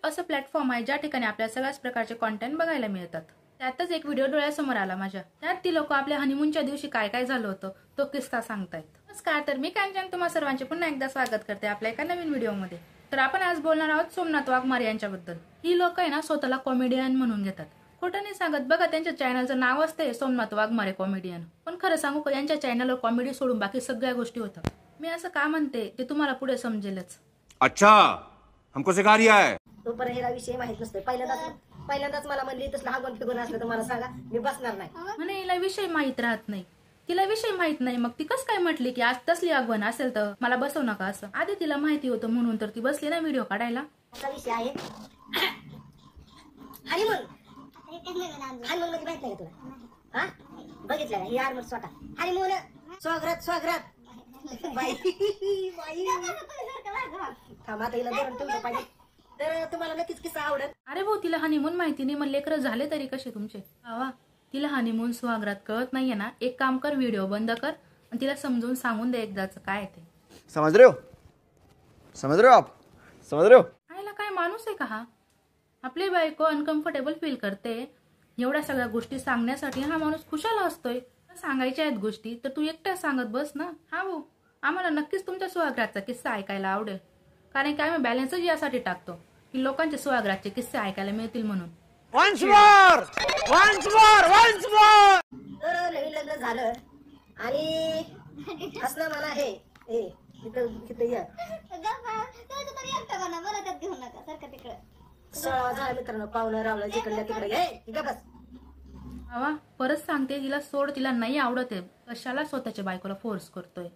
असं प्लॅटफॉर्म आहे ज्या ठिकाणी आपल्याला सगळ्याच प्रकारचे कंटेंट बघायला मिळतात। त्यातच एक व्हिडिओ डोळ्यासमोर आला माझ्या। त्यात ती लोक आपल्या हनीमूनच्या दिवशी काय काय झालं होतं तो किस्सा सांगतायत। नमस्कार, तर मी कांचन तुम्हा सर्वांचे पुन्हा एकदा स्वागत करते आपल्या एका नवीन व्हिडिओमध्ये। तर आपण आज बोलणार आहोत सोमनाथ वाघमारे यांच्याबद्दल। ही लोक आहे ना स्वतःला कॉमेडियन म्हणून घेतात। खोटं नाही सांगत बघा, त्यांच्या चॅनलचं नाव असते सोमनाथ वाघमारे कॉमेडियन। पण खरं सांगू का, यांच्या चॅनलवर कॉमेडी सोडून बाकी सगळ्या गोष्टी होतात। मी असं का म्हणते ते तुम्हाला पुढे समजेलच। अच्छा, हमको सिखा रिया है। तो पर हिला विषय माहित नसतो। पहिल्यांदाच मला म्हणली तसला हागून फिगून असलं तर मला सांगा, मी बसणार नाही। म्हणे हिला विषय माहित राहत नाही, तिला विषय माहित नाही। मग ती कस काय म्हटली की आज तसली आगवण असेल तर मला बसवू नका असं? आधी तिला माहिती होतं म्हणून तर ती बसली ना व्हिडिओ काढायला। असा विषय आहे हनीमून म्हणजे माहित नाही तुला? हा, बघितलं का? ही आरमर स्वतः हनीमून स्वागत बाई थांबा आता हिला धरून ठेवलं पाहिजे तर तुम्हाला नक्कीच किस्सा आवडेल। अरे भाऊ, तिला हनीमून माहिती नाही, मग लेकरं झाले तरी कसे तुमचे? वा, तिला हनीमून स्वागत कळत नाहीये ना? एक काम कर, व्हिडिओ बंद कर आणि तिला समजून सांगून दे एकदाच काय ते। समझ रहे हो आप? समझ रहे हो? आईला काय माणूस आहे का हा? आपली बायको अनकम्फर्टेबल फील करते, एवढ्या सगळ्या गोष्टी सांगण्यासाठी हा माणूस खुशाला असतोय। सांगायच्या आहेत गोष्टी तर तू एकटा सांगत बस ना। हा भाऊ, आम्हाला नक्कीच तुमच्या सुहागरातचा किस्सा ऐकायला आवडेल, कारण की आम्ही बॅलन्सच यासाठी टाकतो की लोकांचे सुहागरातचे किस्से ऐकायला मिळतील म्हणून। Once more! तर नवीन लग्न झालं आणि हसणं मला हे तिथं या झालं मित्रांनो, पाहुणं रावलं जिकडल्या तिकडे बस। बाबा परत सांगते, तिला सोड, तिला नाही आवडत आहे, कशाला स्वतःच्या बायकोला फोर्स करतोय?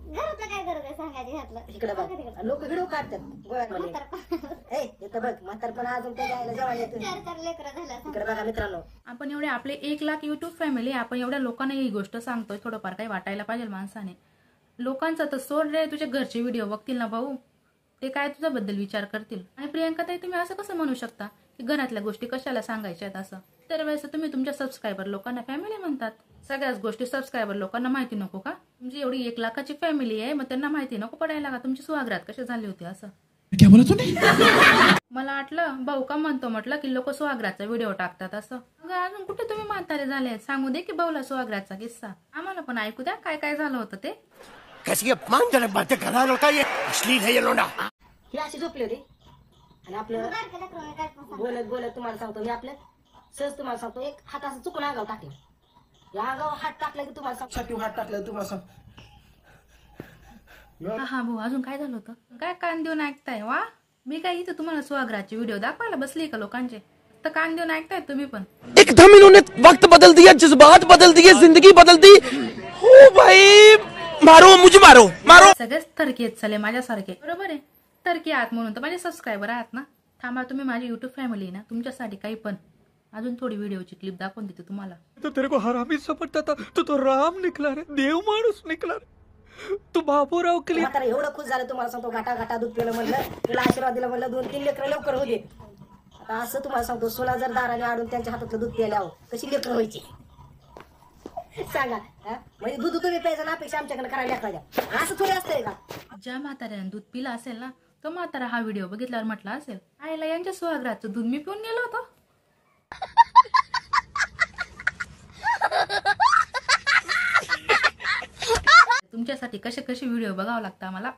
घरातलं काय गरज आहे सांगायची? घातलं इकडे बघ, लोक व्हिडिओ काढतात गोव्यामध्ये। ए इथं बघ, म्हातारपण अजून ते जायला जवळ येतं। चार लेकरं झालं। इकडे बघा मित्रांनो, आपण एवढे आपले 1 लाख युट्यूब फॅमिली, आपण एवढ्या लोकांना ही गोष्ट सांगतोय, थोडंफार काही वाटायला पाहिजे माणसाने। लोकांचा तर सोड रे, तुझे घरचे व्हिडिओ बघतील ना भाऊ, ते काय तुझ्याबद्दल विचार करतील? आणि प्रियंका ताई, तुम्ही असं कसं म्हणू शकता की घरातल्या गोष्टी कशाला सांगायच्या आहेत असं? तर वेळेस तुम्ही तुमच्या सबस्क्रायबर लोकांना फॅमिली म्हणतात। सगळ्याच गोष्टी सबस्क्रायबर लोकांना माहिती नको का? तुमची एवढी 1 लाखाची फॅमिली आहे, मग त्यांना माहिती नको पडायला का तुमची सुहागरात कशी झाली होती असं? क्या बोला तूने? मला वाटलं भाऊ का म्हणतो, म्हटलं की लोक सुहागराचा व्हिडिओ टाकतात असं। अगं अजून कुठे तुम्ही म्हातारे झाले? सांगू दे की भाऊला सुहागराचा किस्सा, आम्हाला पण ऐकू द्या काय काय झालं होतं ते। कैसी अपमानजनक बातें कर रहा है ये, अश्लील है ये लोंडा। ही अशी झोपली होती आणि आपलं बोलत तुम्हाला सांगतो, मी आपलं सहज तुम्हाला सांगतो, एक हात असं चुकून आगाव टाकलं, या आगाव हात टाकला की तुम्हाला सांगतो, हात टाकलं तुम्हाला सांगतो। हा भाऊ, अजून काय झालं होतं? काय कान देऊन ऐकताय? वा, मी काय इथं तुम्हाला सुहागराचे व्हिडिओ दाखवायला बसली का लोकांचे? तर कान देऊन ऐकताय तुम्ही पण। एकदम इन्होंने वक्त बदल दिया, जज्बात बदल दिए, जिंदगी बदल दी। हो भाई, मारो मुझे, मारो। सगळेच तरकी आहेत चले माझ्यासारखे, बरोबर आहे? तरकी आहात म्हणून तर माझे सबस्क्रायबर आहात ना। थांबा, तुम्ही माझी युट्यूब फॅमिली ना, तुमच्यासाठी काही पण अजून थोडी व्हिडिओची क्लिप दाखवून देते तुम्हाला। तो तेरे को हरामी समझता था, तो राम निकला रे, देव माणूस निकला रे, तू बाबूराव के लिए। म्हातारा एवढं खुश झालं तुम्हाला सांगतो, घाटा दूध पिलं म्हणलं, तुला आशीर्वाद दिला म्हणलं, 2-3 लेकरं लवकर होऊ दे। आता असं तुम्हाला सांगतो, सोला जर दाराने आडून त्यांच्या हातातलं दूध प्यायला कशी लेकरं व्हायची सांगा? म्हणजे दूध तुम्ही प्यायचं ना, अपेक्षा आमच्याकडे करायला पाहिजे, असं थोडी असतंय का? ज्या म्हाताऱ्याने दूध पिलं असेल ना, तो म्हातारा हा व्हिडिओ बघितल्यावर म्हटला असेल, आईला यांच्या सुहागराचं दूध मी पिऊन गेलो होतो। तुमच्यासाठी कसे व्हिडिओ बघावं लागतं आम्हाला।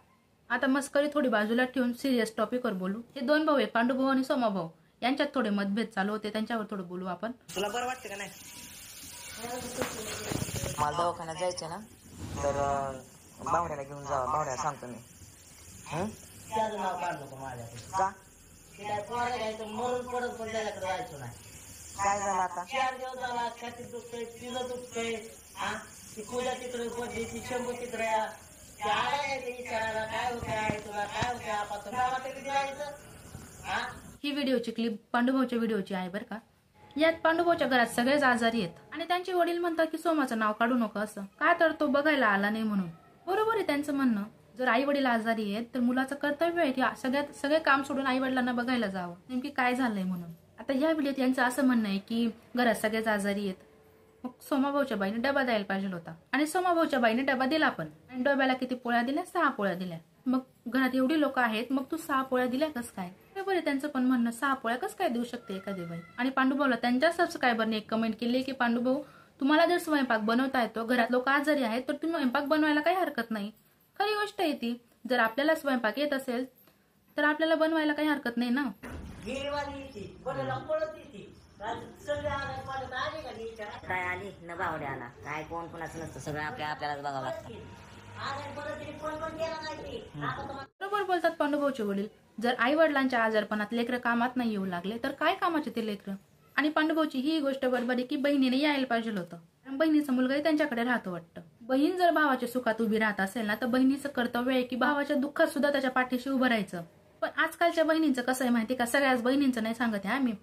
आता मस्करी थोडी बाजूला ठेवून सिरियस टॉपिकवर बोलू। हे 2 भाऊ आहे, पांडुभाऊ आणि सोमाभाऊ, यांच्यात थोडे मतभेद चालू होते, त्यांच्यावर थोडं बोलू आपण। तुला बरं वाटतं का नाही? मला दवाखान्यात जायचं ना, तर बावड्याला घेऊन जा, बावड्याला सांगतो मी। त्याचं नाव काढ नको माझ्याकडे का? ते काय पोराला घ्यायचं, मरून पडत पण त्याच्याकडे जायचो नाही। काय झालं आता? 4 दिवस झाला, छातीत दुखतंय, तिला दुखतंय, ती पूजा तिकडे पडली, ती शंभू तिकडे, विचारायला काय होतंय तुला, काय होतंय आपण गावात किती जायचं? ही व्हिडिओची क्लिप पांडुभाऊच्या व्हिडिओची आहे बरं का। यात पांडुभाऊच्या घरात सगळेच आजारी आहेत आणि त्यांचे वडील म्हणतात की सोमाचं नाव काढू नका असं, का तर तो बघायला आला नाही म्हणून। बरोबर आहे त्यांचं म्हणणं, जर आई वडील आजारी आहेत तर मुलाचं कर्तव्य आहे की सगळे काम सोडून आई वडिलांना बघायला जावं, नेमकी काय झालंय म्हणून। आता या व्हिडिओत यांचं असं म्हणणं आहे की घरात सगळेच आजारी आहेत, मग सोमाभाऊच्या बाईने डबा द्यायला पाहिजे होता आणि सोमाभाऊच्या बाईने डबा दिला पण, आणि डब्याला किती पोळ्या दिल्या? 6 पोळ्या दिल्या। मग घरात एवढी लोक आहेत, मग तू 6 पोळ्या दिल्या कस काय? बरोबर आहे त्यांचं पण म्हणणं, 6 पोळ्या कसं काय देऊ शकते एखादी बाई. आणि पांडुभाऊला त्यांच्या सबस्क्रायबरने एक कमेंट केली की पांडुभाऊ तुम्हाला जर स्वयंपाक बनवता येतो, घरात लोक आजारी आहेत, तर तुम्ही स्वयंपाक बनवायला काही हरकत नाही. खरी गोष्ट आहे ती. जर आपल्याला स्वयंपाक येत असेल तर आपल्याला बनवायला काही हरकत नाही ना. काय आली न बावड्या आला, काय कोण कोणाचं नसतं, सगळं आपल्यालाच बघावं लागतं. बरोबर बोलतात पांडुभाऊचे वडील. जर आई वडिलांच्या आजारपणात लेकरं कामात नाही येऊ लागले तर काय कामाचे ते लेकरं. आणि पांडुभाऊची ही गोष्ट बरोबर आहे की बहिणीने यायला पाहिजे होतं, कारण बहिणीचा मुलगाही त्यांच्याकडे राहतो वाटतं. बहीण जर भावाच्या सुखात उभी राहत असेल ना तर बहिणीचं कर्तव्य आहे की भावाच्या दुःखात सुद्धा त्याच्या पाठीशी उभं राहायचं. पण आजकालच्या बहिणींचं कसं आहे माहिती का, सगळ्याच बहिणींचं नाही सांगत आहे आम्ही,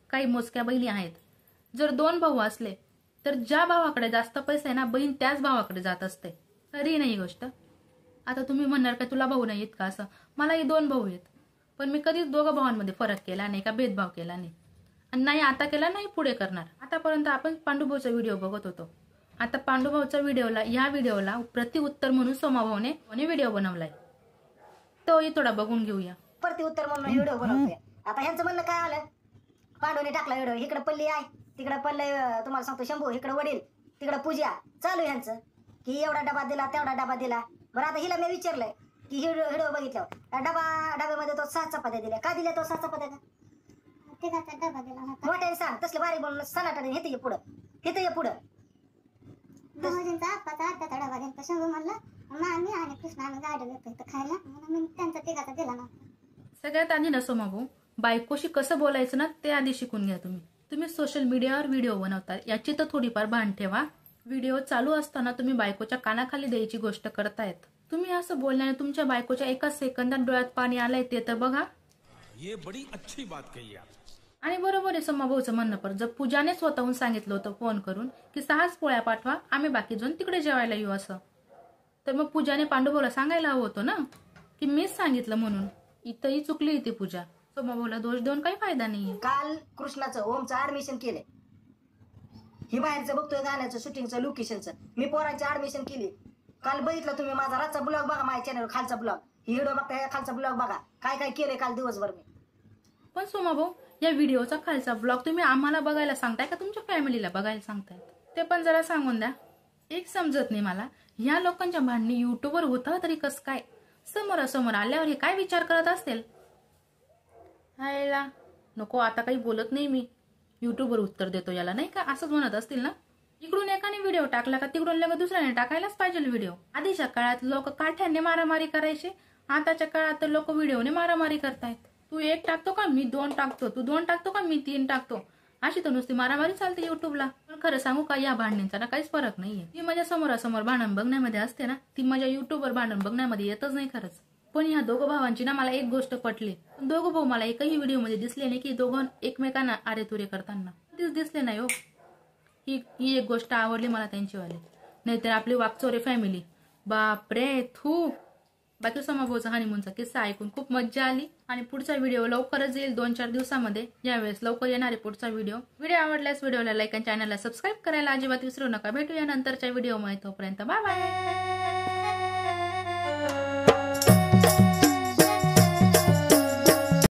काही मोजक्या बहिणी आहेत. जर 2 भाऊ असले तर ज्या भावाकडे जास्त पैसे आहे ना बहीण त्याच भावाकडे जात असते. खरी नाही गोष्ट. आता तुम्ही म्हणणार का तुला भाऊ नाही आहेत का, असं मलाही 2 भाऊ आहेत, पण मी कधीच दोघं भावांमध्ये फरक केला नाही का भेदभाव केला नाही, आणि नाही आता केला नाही पुढे करणार. आतापर्यंत आपण पांडुभाऊचा व्हिडिओ बघत होतो. आता पांडुभाऊच्या या व्हिडिओला प्रतिउत्तर म्हणून सोमाभाऊने व्हिडिओ बनवलाय, तोही थोडा बघून घेऊया. प्रतिउत्तर म्हणून व्हिडिओ बनवतोय. आता ह्यांचं म्हणणं काय आलं, पांडूने टाकला व्हिडिओ, इकडे पल्ली आहे, तिकडे पल्ले तुम्हाला सांगतो शंभू, इकडे वडील, तिकडे पूजा. चालू ह्यांचं की एवढा डबा दिला तेवढा डबा दिला. बरं आता हिला मी विचारलंय की व्हिडिओ बघितल्यावर डब्यामध्ये तो 6 चपात्या दिल्या, का दिल्या तो 6 चपात्या का? तिघाचा डबा दिला होता. मोठ्याने सांग, तसलं बारीक बोलून सनाटाने हिथं ये पुढं, हिथं ये पुढं. भाऊजींचा आप्पाचा अर्ध्याचा डबा दिला. शंभू म्हणलं मामी आणि कृष्णा आम्ही गाडी घेतो इथं खायला, म्हणून मी त्यांचा तिघाचा दिला ना. सगळ्यात आधी ना सोमाभाऊ, बायकोशी कसं बोलायचं ना ते आधी शिकून घ्या. तुम्ही सोशल मीडियावर व्हिडिओ बनवता याची तर थोडीफार भान ठेवा. व्हिडिओ चालू असताना तुम्ही बायकोच्या कानाखाली द्यायची गोष्ट करतायत. तुम्ही असं बोलण्याने तुमच्या बायकोच्या 1 सेकंदात डोळ्यात पाणी आलंय ते तर बघा. ये बड़ी अच्छी बात कही आप. आणि बरोबर आहे सोमाभाऊचं म्हणणं, पण जर पूजाने स्वतःहून सांगितलं होतं फोन करून की 6 पोळ्या पाठवा, आम्ही बाकी जाऊन तिकडे जेवायला येऊ असं, तर मग पूजाने पांडुभाऊला सांगायला हवं होतं ना की मीच सांगितलं म्हणून. इथंही चुकली ती पूजा. सोमाभाऊला दोष देऊन काही फायदा नाहीये. काल कृष्णाचं ओमचं ऍडमिशन केलंय, ही बाहेरचं बघतोय गाण्याचं शूटिंगचं लोकेशनचं. मी पोरांची ऍडमिशन केली. काल बघितलं तुम्ही माझा रातचा ब्लॉग बघा, माझ्या चॅनलवर खालचा ब्लॉग, ही व्हिडिओ बघता खालचा ब्लॉग बघा, काय काय केलंय काल दिवसभर मी. पण सोमाभाऊ, या व्हिडिओचा खालचा ब्लॉग तुम्ही आम्हाला बघायला सांगताय का तुमच्या फॅमिलीला बघायला सांगताय, ते पण जरा सांगून द्या. एक समजत नाही मला, ह्या लोकांच्या भांडणी युट्यूबवर होता तरी कसं काय, समोरासमोर आल्यावर हे काय विचार करत असतील. हायला नको, आता काही बोलत नाही मी, युट्यूबवर उत्तर देतो याला नाही का, असंच म्हणत असतील ना. इकडून एकाने व्हिडिओ टाकला का तिकडून लगेच दुसऱ्याने टाकायलाच पाहिजे व्हिडिओ. आधीच्या काळात लोक काठ्याने मारामारी करायचे, आताच्या काळात तर लोक व्हिडिओने मारामारी करतायत. तू 1 टाकतो का मी 2 टाकतो, तू 2 टाकतो का मी 3 टाकतो, अशी तर नुसती मारामारी चालते युट्यूबला. पण खरं सांगू का, या भांडणींचा ना काहीच फरक नाहीये. ती माझ्या समोरासमोर भांडण बघण्यामध्ये असते ना, ती माझ्या युट्यूबवर भांडण बघण्यामध्ये येतच नाही खरंच. पण ह्या दोघं भावांची ना मला एक गोष्ट पटली. दोघं भाऊ मला एकही व्हिडिओमध्ये दिसले नाही की दोघं एकमेकांना आरे तुरे करताना, तेच दिसले नाही हो. ही एक गोष्ट आवडली मला त्यांचीवाली. नाहीतर आपली वाकचोरे फॅमिली, बापरे थू. बाकी सोमाभाऊचा हनीमूनचा किस्सा ऐकून खूप मज्जा आली. आणि पुढचा व्हिडिओ लवकरच येईल 2-4 दिवसामध्ये. यावेळेस लवकर येणार आहे पुढचा व्हिडिओ. आवडल्यास व्हिडिओला लाईक आणि चॅनलला सबस्क्राईब करायला अजिबात विसरू नका. भेटूया नंतरच्या व्हिडिओमध्ये, तोपर्यंत बाय बाय.